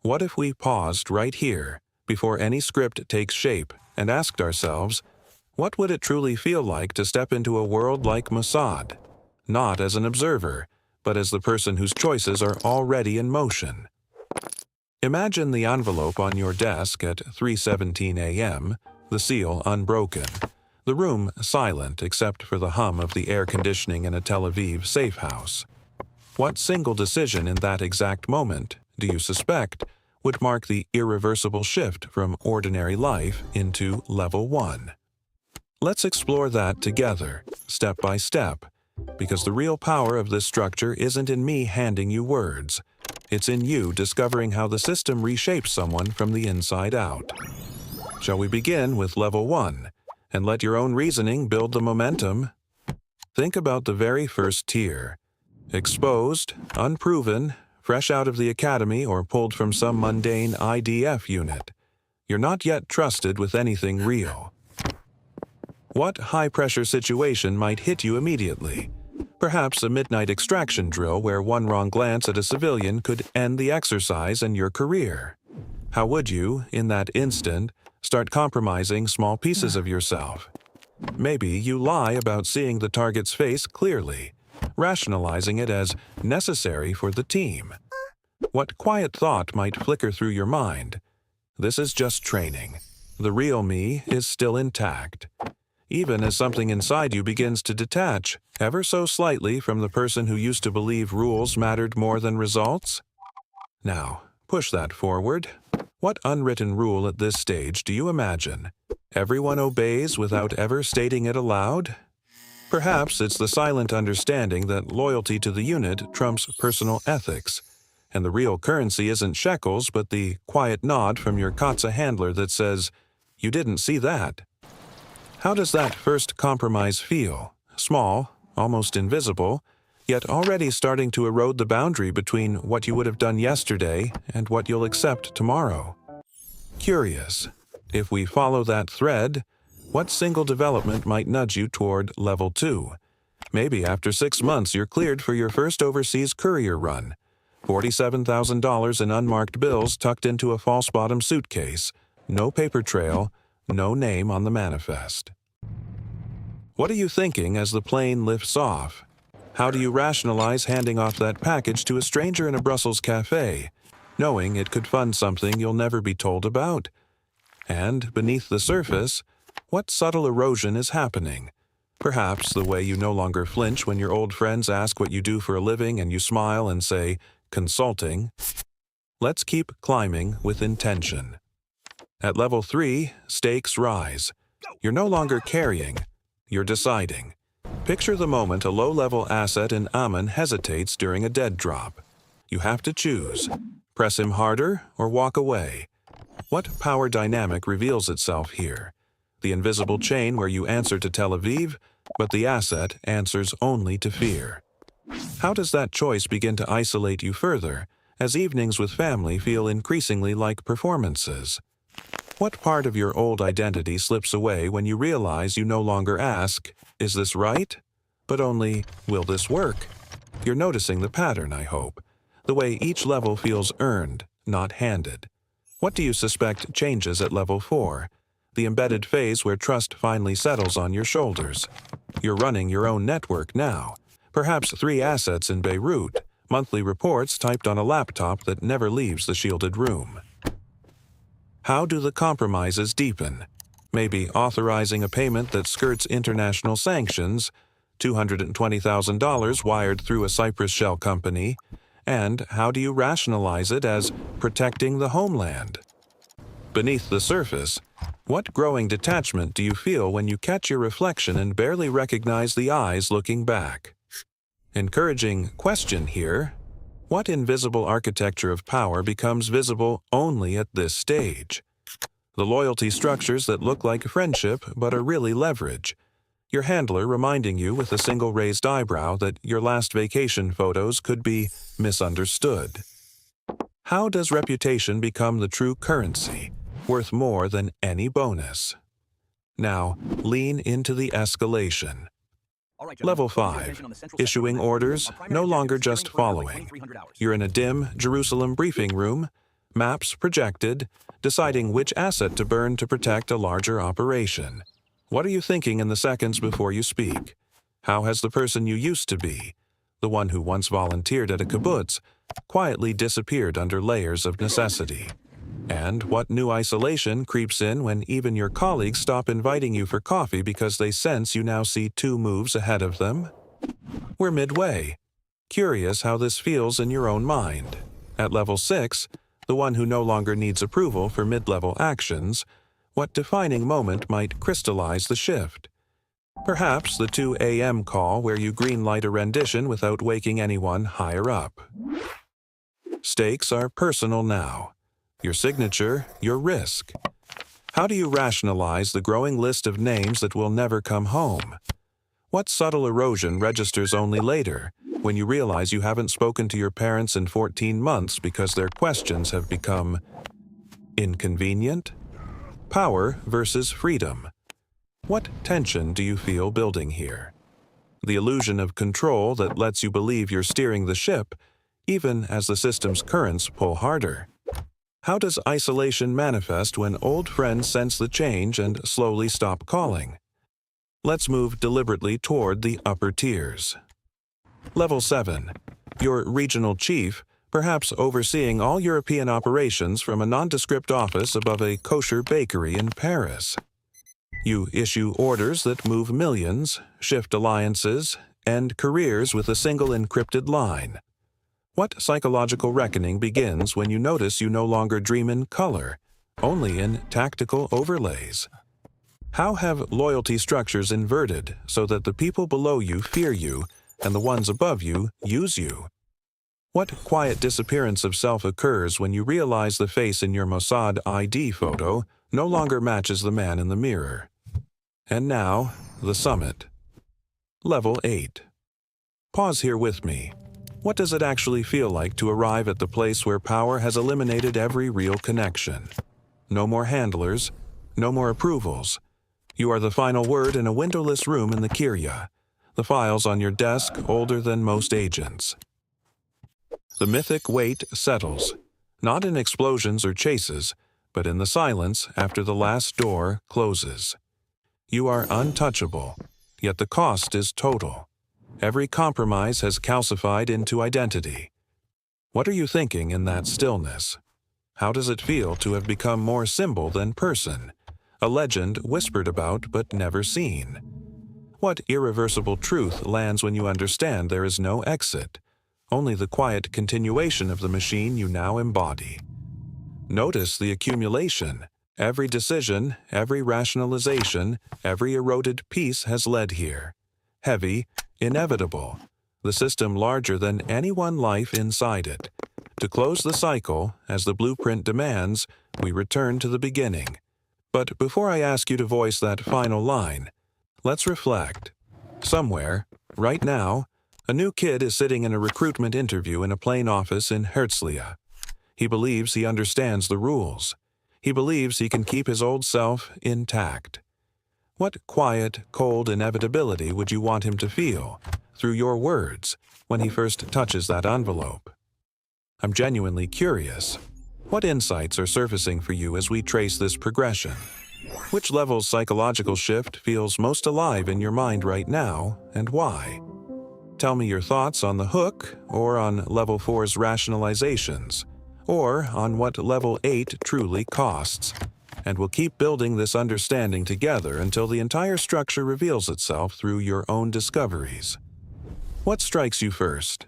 What if we paused right here, before any script takes shape, and asked ourselves, what would it truly feel like to step into a world like Mossad? Not as an observer, but as the person whose choices are already in motion. Imagine the envelope on your desk at 3:17 a.m., the seal unbroken, the room silent except for the hum of the air conditioning in a Tel Aviv safe house. What single decision in that exact moment, do you suspect, would mark the irreversible shift from ordinary life into level 1? Let's explore that together, step by step, because the real power of this structure isn't in me handing you words. It's in you discovering how the system reshapes someone from the inside out. Shall we begin with level 1, and let your own reasoning build the momentum? Think about the very first tier. Exposed, unproven, fresh out of the academy or pulled from some mundane IDF unit. You're not yet trusted with anything real. What high-pressure situation might hit you immediately? Perhaps a midnight extraction drill where one wrong glance at a civilian could end the exercise and your career. How would you, in that instant, start compromising small pieces of yourself? Maybe you lie about seeing the target's face clearly, rationalizing it as necessary for the team. What quiet thought might flicker through your mind? This is just training. The real me is still intact. Even as something inside you begins to detach, ever so slightly from the person who used to believe rules mattered more than results? Now, push that forward. What unwritten rule at this stage do you imagine? Everyone obeys without ever stating it aloud? Perhaps it's the silent understanding that loyalty to the unit trumps personal ethics, and the real currency isn't shekels but the quiet nod from your Katsa handler that says, "You didn't see that." How does that first compromise feel? Small, almost invisible, yet already starting to erode the boundary between what you would have done yesterday and what you'll accept tomorrow. Curious, if we follow that thread, what single development might nudge you toward level 2? Maybe after 6 months you're cleared for your first overseas courier run. $47,000 in unmarked bills tucked into a false bottom suitcase. No paper trail, no name on the manifest. What are you thinking as the plane lifts off? How do you rationalize handing off that package to a stranger in a Brussels cafe, knowing it could fund something you'll never be told about? And beneath the surface, what subtle erosion is happening? Perhaps the way you no longer flinch when your old friends ask what you do for a living and you smile and say, "Consulting." Let's keep climbing with intention. At level 3, stakes rise. You're no longer carrying, you're deciding. Picture the moment a low-level asset in Ammon hesitates during a dead drop. You have to choose. Press him harder or walk away. What power dynamic reveals itself here? The invisible chain where you answer to Tel Aviv, but the asset answers only to fear. How does that choice begin to isolate you further, as evenings with family feel increasingly like performances? What part of your old identity slips away when you realize you no longer ask, "Is this right?" but only, "Will this work?" You're noticing the pattern, I hope. The way each level feels earned, not handed. What do you suspect changes at level 4? The embedded phase where trust finally settles on your shoulders. You're running your own network now. Perhaps 3 assets in Beirut, monthly reports typed on a laptop that never leaves the shielded room. How do the compromises deepen? Maybe authorizing a payment that skirts international sanctions, $220,000 wired through a Cyprus shell company, and how do you rationalize it as protecting the homeland? Beneath the surface, what growing detachment do you feel when you catch your reflection and barely recognize the eyes looking back? Encouraging question here. What invisible architecture of power becomes visible only at this stage? The loyalty structures that look like friendship but are really leverage. Your handler reminding you with a single raised eyebrow that your last vacation photos could be misunderstood. How does reputation become the true currency, worth more than any bonus? Now, lean into the escalation. Level 5, issuing orders, no longer just following. You're in a dim Jerusalem briefing room. Maps projected, deciding which asset to burn to protect a larger operation. What are you thinking in the seconds before you speak? How has the person you used to be, the one who once volunteered at a kibbutz, quietly disappeared under layers of necessity? And what new isolation creeps in when even your colleagues stop inviting you for coffee because they sense you now see 2 moves ahead of them? We're midway. Curious how this feels in your own mind. At level 6, the one who no longer needs approval for mid-level actions, what defining moment might crystallize the shift? Perhaps the 2 a.m. call where you greenlight a rendition without waking anyone higher up. Stakes are personal now. Your signature, your risk. How do you rationalize the growing list of names that will never come home? What subtle erosion registers only later, when you realize you haven't spoken to your parents in 14 months because their questions have become inconvenient? Power versus freedom. What tension do you feel building here? The illusion of control that lets you believe you're steering the ship, even as the system's currents pull harder. How does isolation manifest when old friends sense the change and slowly stop calling? Let's move deliberately toward the upper tiers. Level 7. Your regional chief, perhaps overseeing all European operations from a nondescript office above a kosher bakery in Paris. You issue orders that move millions, shift alliances, end careers with a single encrypted line. What psychological reckoning begins when you notice you no longer dream in color, only in tactical overlays? How have loyalty structures inverted so that the people below you fear you and the ones above you use you? What quiet disappearance of self occurs when you realize the face in your Mossad ID photo no longer matches the man in the mirror? And now, the summit. Level 8. Pause here with me. What does it actually feel like to arrive at the place where power has eliminated every real connection? No more handlers, no more approvals. You are the final word in a windowless room in the Kirya, the files on your desk older than most agents. The mythic weight settles, not in explosions or chases, but in the silence after the last door closes. You are untouchable, yet the cost is total. Every compromise has calcified into identity. What are you thinking in that stillness? How does it feel to have become more symbol than person? A legend whispered about but never seen. What irreversible truth lands when you understand there is no exit, only the quiet continuation of the machine you now embody? Notice the accumulation. Every decision, every rationalization, every eroded piece has led here. Heavy, inevitable. The system larger than any one life inside it. To close the cycle, as the blueprint demands, we return to the beginning. But before I ask you to voice that final line, let's reflect. Somewhere, right now, a new kid is sitting in a recruitment interview in a plain office in Herzliya. He believes he understands the rules. He believes he can keep his old self intact. What quiet, cold inevitability would you want him to feel, through your words, when he first touches that envelope? I'm genuinely curious. What insights are surfacing for you as we trace this progression? Which level's psychological shift feels most alive in your mind right now, and why? Tell me your thoughts on the hook, or on Level 4's rationalizations, or on what Level 8 truly costs. And we'll keep building this understanding together until the entire structure reveals itself through your own discoveries. What strikes you first?